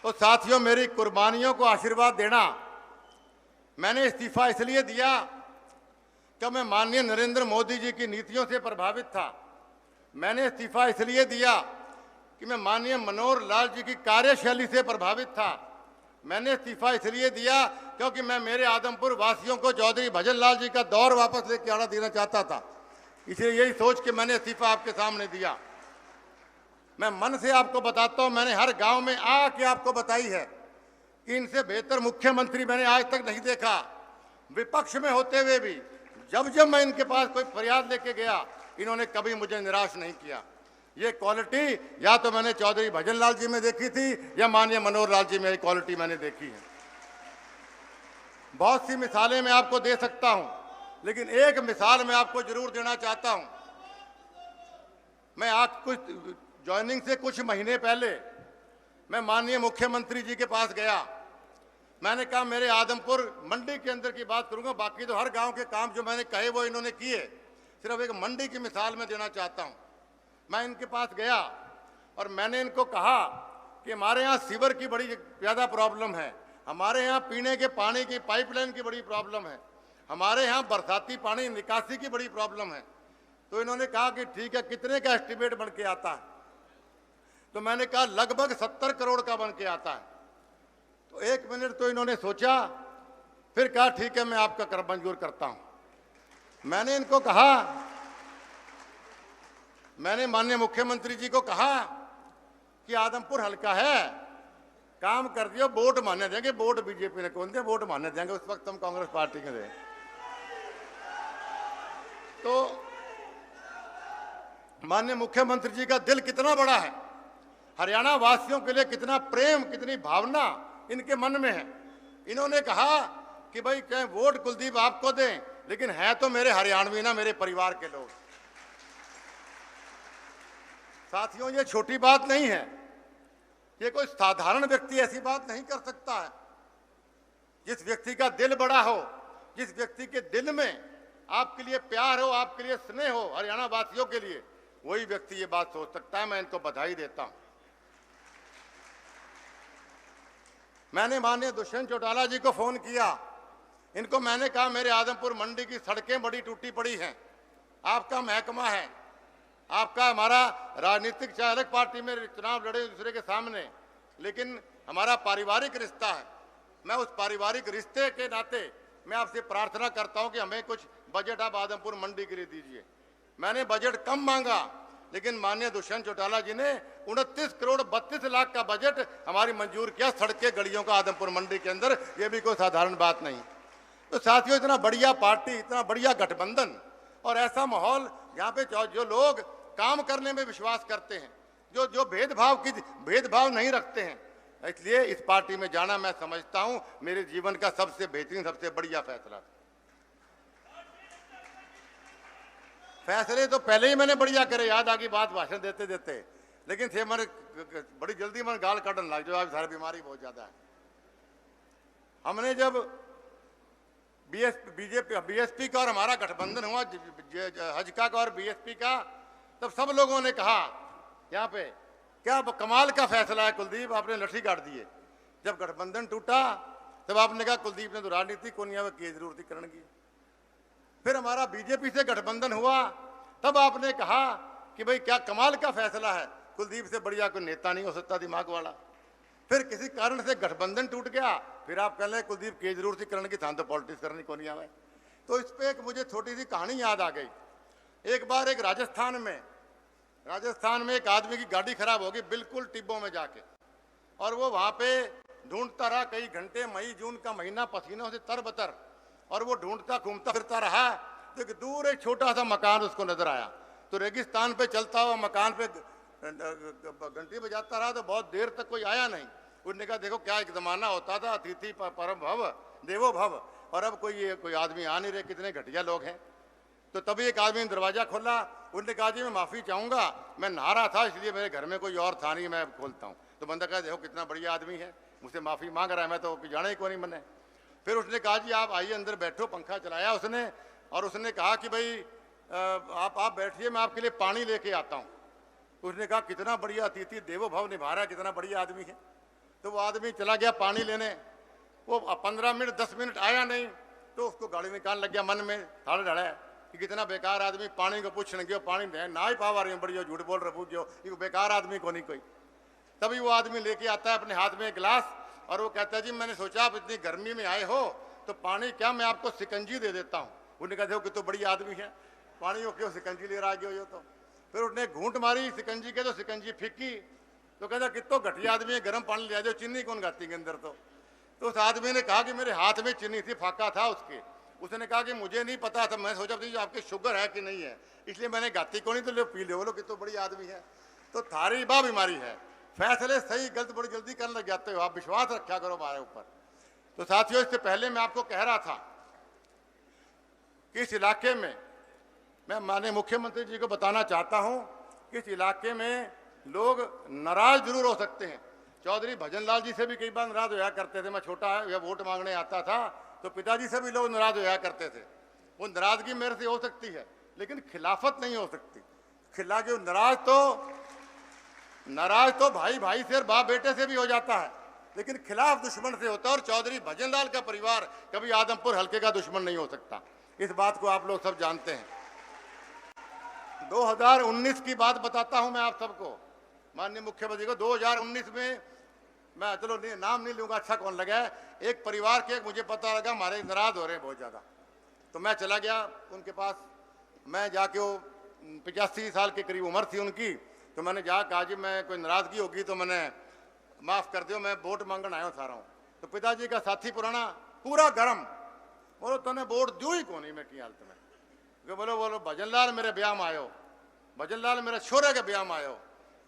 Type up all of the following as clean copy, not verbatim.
तो साथियों, मेरी कुर्बानियों को आशीर्वाद देना, मैंने इस्तीफा इसलिए दिया कि मैं माननीय नरेंद्र मोदी जी की नीतियों से प्रभावित था। मैंने इस्तीफा इसलिए दिया कि मैं माननीय मनोहर लाल जी की कार्यशैली से प्रभावित था। मैंने इस्तीफा इसलिए दिया क्योंकि मैं मेरे आदमपुर वासियों को चौधरी भजन लाल जी का दौर वापस लेके आना देना चाहता था। इसलिए यही सोच के मैंने इस्तीफा आपके सामने दिया। मैं मन से आपको बताता हूं, मैंने हर गांव में आके आपको बताई है कि इनसे बेहतर मुख्यमंत्री मैंने आज तक नहीं देखा। विपक्ष में होते हुए भी जब जब मैं इनके पास कोई फरियाद लेके गया, इन्होंने कभी मुझे निराश नहीं किया। ये क्वालिटी या तो मैंने चौधरी भजन लाल जी में देखी थी या माननीय मनोहर लाल जी में, ये क्वालिटी मैंने देखी है। बहुत सी मिसालें मैं आपको दे सकता हूं, लेकिन एक मिसाल मैं आपको जरूर देना चाहता हूं। मैं आज कुछ ज्वाइनिंग से कुछ महीने पहले मैं माननीय मुख्यमंत्री जी के पास गया। मैंने कहा मेरे आदमपुर मंडी के अंदर की बात करूंगा, बाकी तो हर गांव के काम जो मैंने कहे वो इन्होंने किए। सिर्फ एक मंडी की मिसाल में देना चाहता हूं। मैं इनके पास गया और मैंने इनको कहा कि हमारे यहाँ सीवर की बड़ी ज़्यादा प्रॉब्लम है, हमारे यहाँ पीने के पानी की पाइपलाइन की बड़ी प्रॉब्लम है, हमारे यहाँ बरसाती पानी निकासी की बड़ी प्रॉब्लम है। तो इन्होंने कहा कि ठीक है, कितने का एस्टिमेट बन के आता है? तो मैंने कहा लगभग 70 करोड़ का बन के आता है। तो 1 मिनट तो इन्होंने सोचा, फिर कहा ठीक है, मैं आपका कर मंजूर करता हूं। मैंने इनको कहा, मैंने माननीय मुख्यमंत्री जी को कहा कि आदमपुर हल्का है, काम कर दियो, वोट मानने देंगे। वोट बीजेपी ने कौन दे, वोट मानने देंगे, उस वक्त हम कांग्रेस पार्टी के थे। तो माननीय मुख्यमंत्री जी का दिल कितना बड़ा है, हरियाणा वासियों के लिए कितना प्रेम, कितनी भावना इनके मन में है। इन्होंने कहा कि भाई कहें वोट कुलदीप आपको दें, लेकिन है तो मेरे हरियाणवी ना, मेरे परिवार के लोग। साथियों, ये छोटी बात नहीं है, ये कोई साधारण व्यक्ति ऐसी बात नहीं कर सकता है। जिस व्यक्ति का दिल बड़ा हो, जिस व्यक्ति के दिल में आपके लिए प्यार हो, आपके लिए स्नेह हो, हरियाणा वासियों के लिए, वही व्यक्ति ये बात सोच सकता है। मैं इनको बधाई देता हूं। मैंने माननीय दुष्यंत चौटाला जी को फोन किया, इनको मैंने कहा मेरे आदमपुर मंडी की सड़कें बड़ी टूटी पड़ी हैं, आपका महकमा है, आपका हमारा राजनीतिक चाहे अलग पार्टी में चुनाव लड़े दूसरे के सामने, लेकिन हमारा पारिवारिक रिश्ता है। मैं उस पारिवारिक रिश्ते के नाते मैं आपसे प्रार्थना करता हूं कि हमें कुछ बजट आप आदमपुर मंडी के लिए दीजिए। मैंने बजट कम मांगा, लेकिन माननीय दुष्यंत चौटाला जी ने 29 करोड़ 32 लाख का बजट हमारी मंजूर किया सड़कें गलियों का आदमपुर मंडी के अंदर। ये भी कोई साधारण बात नहीं। तो साथियों, इतना बढ़िया पार्टी, इतना बढ़िया गठबंधन और ऐसा माहौल जहाँ पे जो लोग काम करने में विश्वास करते हैं, जो भेदभाव नहीं रखते हैं, इसलिए इस पार्टी में जाना मैं समझता हूं मेरे जीवन का सबसे बेहतरीन, सबसे बढ़िया फैसला था। फैसले तो पहले ही मैंने बढ़िया करे, याद आ गई बात भाषण देते देते, लेकिन थे मन बड़ी जल्दी मन गाल काटने लग जो आज सारी बीमारी बहुत ज्यादा है। हमने जब बीएसपी का और हमारा गठबंधन हुआ, हजका का और बीएसपी का, तब सब लोगों ने कहा यहाँ पे क्या कमाल का फैसला है कुलदीप, आपने लठी काट दिए। जब गठबंधन टूटा तब आपने कहा कुलदीप ने तो राजनीति को नहीं की जरूरत करण की। फिर हमारा बीजेपी से गठबंधन हुआ, तब आपने कहा कि भाई क्या कमाल का फैसला है, कुलदीप से बढ़िया कोई नेता नहीं हो सकता दिमाग वाला। फिर किसी कारण से गठबंधन टूट गया, फिर आप कह रहे कुलदीप की जरूरत करण की, थान तो पॉलिटिक्स करनी को नहीं आवे। तो इस पे एक मुझे छोटी सी कहानी याद आ गई। एक बार एक राजस्थान में एक आदमी की गाड़ी खराब हो गई बिल्कुल टिब्बों में जाके, और वो वहां पे ढूंढता रहा कई घंटे, मई जून का महीना, पसीनों से तरबतर, और वो ढूंढता घूमता फिरता रहा। तो एक दूर एक छोटा सा मकान उसको नजर आया। तो रेगिस्तान पे चलता हुआ मकान पे घंटी बजाता रहा, तो बहुत देर तक कोई आया नहीं। उसने कहा देखो क्या एक जमाना होता था, अतिथि परम भव देवो भव, और अब कोई आदमी आ नहीं रहे, कितने घटिया लोग हैं। तो तभी एक आदमी ने दरवाजा खोला। उसने कहा जी मैं माफ़ी चाहूँगा, मैं नहा रहा था इसलिए मेरे घर में कोई और था नहीं, मैं खोलता हूँ। तो बंदा कहा देखो कितना बढ़िया आदमी है, मुझसे माफ़ी मांग रहा है, मैं तो जाना ही को नहीं मैंने। फिर उसने कहा जी आप आइए अंदर बैठो, पंखा चलाया उसने, और उसने कहा कि भाई आप बैठिए, मैं आपके लिए पानी लेके आता हूँ। उसने कहा कितना बढ़िया अतिथि देवो भव निभा रहा है, कितना बढ़िया आदमी है। तो वो आदमी चला गया पानी लेने, वो 15 मिनट 10 मिनट आया नहीं, तो उसको गाड़ी निकालने लग गया मन में थाड़ ढड़ा कि कितना बेकार आदमी, पानी को पूछने गयो, पानी ना ही पावा रही बड़ी झूठ बोल रहे पूछो, ये बेकार आदमी को नहीं कोई। तभी वो आदमी लेके आता है अपने हाथ में एक गिलास, और वो कहता है जी मैंने सोचा आप इतनी गर्मी में आए हो तो पानी क्या मैं आपको सिकंजी दे देता हूँ। उन्होंने कहा देखो कि तो बड़ी आदमी है, पानी को क्यों सिकंजी ले रहा गयो तो। फिर उसने घूंट मारी सिकंजी के, तो सिकंजी फीकी, तो कहता कितो घटिया आदमी है, गर्म पानी ले आ जाओ, चीनी कौन गाती के अंदर। तो उस आदमी ने कहा कि मेरे हाथ में चीनी थी, फाका था उसके। उसने कहा कि मुझे नहीं पता था, मैं सोचा था आपकी शुगर है कि नहीं है, इसलिए मैंने गाती को नहीं, तो लो पी लो, बोलो कि तो बड़ी आदमी है। तो थारी बा बीमारी है, फैसले सही गलत बड़ी जल्दी करने लग जाते हो, आप विश्वास रखा करो हमारे ऊपर। तो साथियों, इससे पहले मैं आपको कह रहा था कि इस इलाके में मैं माननीय मुख्यमंत्री जी को बताना चाहता हूं कि इस इलाके में लोग नाराज जरूर हो सकते हैं। चौधरी भजनलाल जी से भी कई बार नाराज होया करते थे, मैं छोटा या वोट मांगने आता था तो पिताजी से भी लोग नाराज होया करते थे। वो नाराजगी मेरे से हो सकती है, लेकिन खिलाफत नहीं हो सकती। नाराज तो भाई भाई से और बाप बेटे से भी हो जाता है, लेकिन खिलाफ दुश्मन से होता है। और चौधरी भजनलाल का परिवार कभी आदमपुर हल्के का दुश्मन नहीं हो सकता, इस बात को आप लोग सब जानते हैं। 2019 की बात बताता हूं मैं आप सबको, माननीय मुख्यमंत्री को। 2019 में मैं चलो नाम नहीं लूंगा, अच्छा कौन लगा है, एक परिवार के मुझे पता लगा हमारे नाराज हो रहे हैं बहुत ज़्यादा, तो मैं चला गया उनके पास। मैं जाके, वो 85 साल के करीब उम्र थी उनकी, तो मैंने जा कहा जी मैं कोई नाराज़गी होगी तो मैंने माफ़ कर दो, मैं वोट मांगने आया हूँ सारा हूँ। तो पिताजी का साथी पुराना पूरा गर्म, बोलो तने वोट दू ही कौन मैं की हालत में। बोलो भजनलाल मेरे ब्याह में आयो, भजनलाल मेरे छोरे के ब्याह में आयो,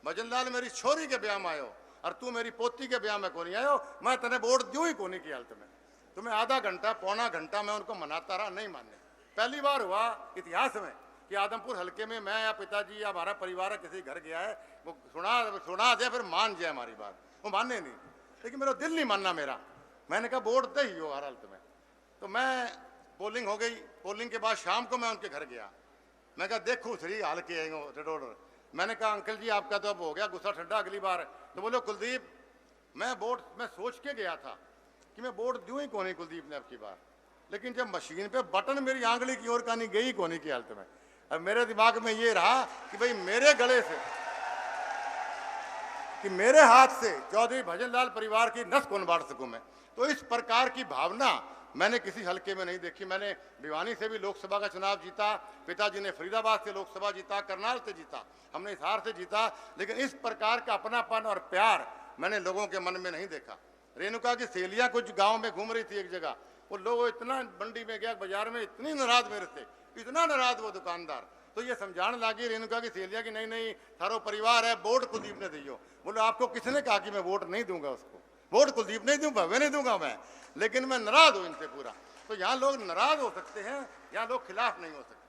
भजनलाल मेरी छोरी के ब्याह में आयो, और तू मेरी पोती के ब्याह में कोनी आयो, मैं तने वोट दूं ही कोनी की हालत में। तो मैं आधा घंटा पौना घंटा मैं उनको मनाता रहा, नहीं माने। पहली बार हुआ इतिहास में कि आदमपुर हल्के में मैं या पिताजी या हमारा परिवार किसी घर गया है, वो सुना दे फिर मान जाए हमारी बात, वो माने नहीं, लेकिन मेरा दिल नहीं मानना मेरा। मैंने कहा वोट दे ही हो हर हालत में। तो मैं पोलिंग हो गई, पोलिंग के बाद शाम को मैं उनके घर गया। मैं कहा देखो सही हाल के आएंगे। मैंने कहा अंकल जी आपका तो अब हो गया गुस्सा ठंडा, अगली बार। तो बोलो कुलदीप मैं सोच के गया था कि मैं वोट दूं ही कोनी कुलदीप ने अब की बार, लेकिन जब मशीन पे बटन मेरी आंगली की ओर का नहीं गई कोनी की हालत में। अब मेरे दिमाग में ये रहा कि भाई मेरे गले से, कि मेरे हाथ से चौधरी भजनलाल परिवार की नस कौन बांट सकूं मैं। तो इस प्रकार की भावना मैंने किसी हल्के में नहीं देखी। मैंने भिवानी से भी लोकसभा का चुनाव जीता, पिताजी ने फरीदाबाद से लोकसभा जीता, करनाल से जीता, हमने हिसार से जीता, लेकिन इस प्रकार का अपनापन और प्यार मैंने लोगों के मन में नहीं देखा। रेणुका की सहेलियां कुछ गांव में घूम रही थी एक जगह, वो लोग इतना मंडी में गया बाजार में, इतनी नाराज मेरे से, इतना नाराज वो दुकानदार, तो ये समझाने लगी रेणुका की सहेलियां कि नहीं नहीं थारो परिवार है, वोट कुलदीप ने दियो। बोलो आपको किसने कहा कि मैं वोट नहीं दूंगा उसको, वोट कुलदीप नहीं दूंगा, भव्य नहीं दूंगा मैं, लेकिन मैं नाराज हूं इनसे पूरा। तो यहाँ लोग नाराज हो सकते हैं, यहाँ लोग खिलाफ नहीं हो सकते।